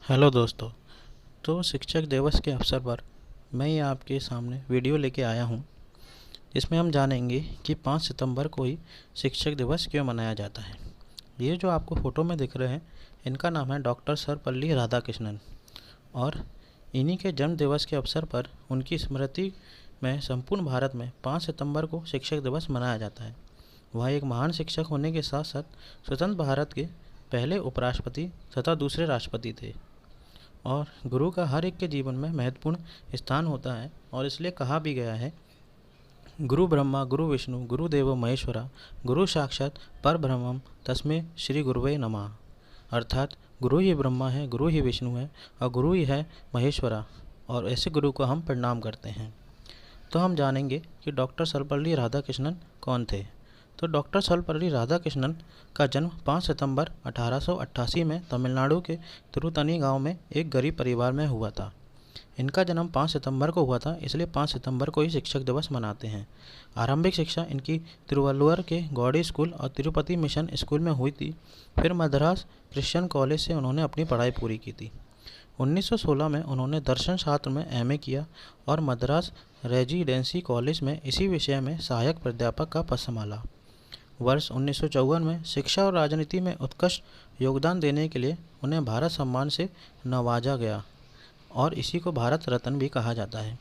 Hello दोस्तों। तो शिक्षक दिवस के अवसर पर मैं ये आपके सामने वीडियो लेके आया हूँ, जिसमें हम जानेंगे कि 5 सितंबर को ही शिक्षक दिवस क्यों मनाया जाता है। ये जो आपको फ़ोटो में दिख रहे हैं, इनका नाम है डॉक्टर सर्वपल्ली राधाकृष्णन, और इन्हीं के जन्म दिवस के अवसर पर उनकी स्मृति में संपूर्ण भारत में 5 सितंबर को शिक्षक दिवस मनाया जाता है। वह एक महान शिक्षक होने के साथ साथ स्वतंत्र भारत के पहले उपराष्ट्रपति तथा दूसरे राष्ट्रपति थे, और गुरु का हर एक के जीवन में महत्वपूर्ण स्थान होता है। और इसलिए कहा भी गया है, गुरु ब्रह्मा गुरु विष्णु गुरु देवो महेश्वरा गुरु साक्षात परब्रह्मम तस्मै श्री गुरुवे नमः। अर्थात गुरु ही ब्रह्मा है, गुरु ही विष्णु है और गुरु ही है महेश्वरा, और ऐसे गुरु को हम प्रणाम करते हैं। तो हम जानेंगे कि डॉक्टर सर्वपल्ली राधाकृष्णन कौन थे। तो डॉक्टर सर्वपल्ली राधाकृष्णन का जन्म 5 सितंबर 1888 में तमिलनाडु के तिरुतनी गांव में एक गरीब परिवार में हुआ था। इनका जन्म 5 सितंबर को हुआ था, इसलिए 5 सितंबर को ही शिक्षक दिवस मनाते हैं। आरंभिक शिक्षा इनकी तिरुवल्लुवर के गौड़ी स्कूल और तिरुपति मिशन स्कूल में हुई थी। फिर मद्रास क्रिश्चियन कॉलेज से उन्होंने अपनी पढ़ाई पूरी की थी। 1916 में उन्होंने दर्शन शास्त्र में एमए किया और मद्रास रेजिडेंसी कॉलेज में इसी विषय में सहायक प्राध्यापक का पद संभाला। वर्ष 1954 में शिक्षा और राजनीति में उत्कृष्ट योगदान देने के लिए उन्हें भारत सम्मान से नवाजा गया, और इसी को भारत रत्न भी कहा जाता है।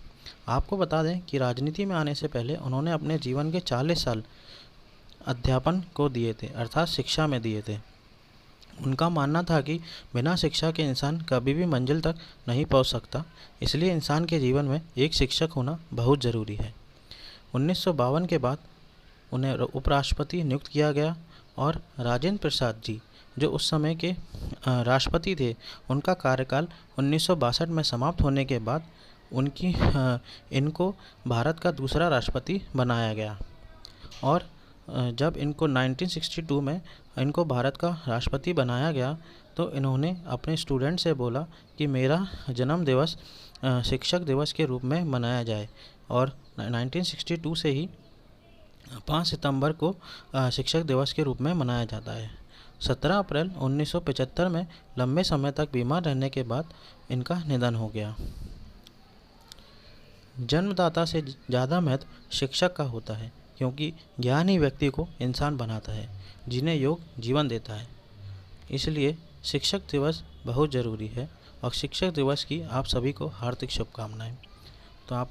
आपको बता दें कि राजनीति में आने से पहले उन्होंने अपने जीवन के 40 साल अध्यापन को दिए थे, अर्थात शिक्षा में दिए थे। उनका मानना था कि बिना शिक्षा के इंसान कभी भी मंजिल तक नहीं पहुंच सकता, इसलिए इंसान के जीवन में एक शिक्षक होना बहुत ज़रूरी है। 1952 के बाद उन्हें उपराष्ट्रपति नियुक्त किया गया, और राजेंद्र प्रसाद जी जो उस समय के राष्ट्रपति थे, उनका कार्यकाल 1962 में समाप्त होने के बाद इनको भारत का दूसरा राष्ट्रपति बनाया गया। और जब इनको 1962 में इनको भारत का राष्ट्रपति बनाया गया, तो इन्होंने अपने स्टूडेंट से बोला कि मेरा जन्म दिवस शिक्षक दिवस के रूप में मनाया जाए, और 1962 से ही 5 सितंबर को शिक्षक दिवस के रूप में मनाया जाता है। 17 अप्रैल 1975 में लंबे समय तक बीमार रहने के बाद इनका निधन हो गया। जन्मदाता से ज़्यादा महत्व शिक्षक का होता है, क्योंकि ज्ञान ही व्यक्ति को इंसान बनाता है, जिन्हें योग जीवन देता है। इसलिए शिक्षक दिवस बहुत ज़रूरी है, और शिक्षक दिवस की आप सभी को हार्दिक शुभकामनाएं। तो आप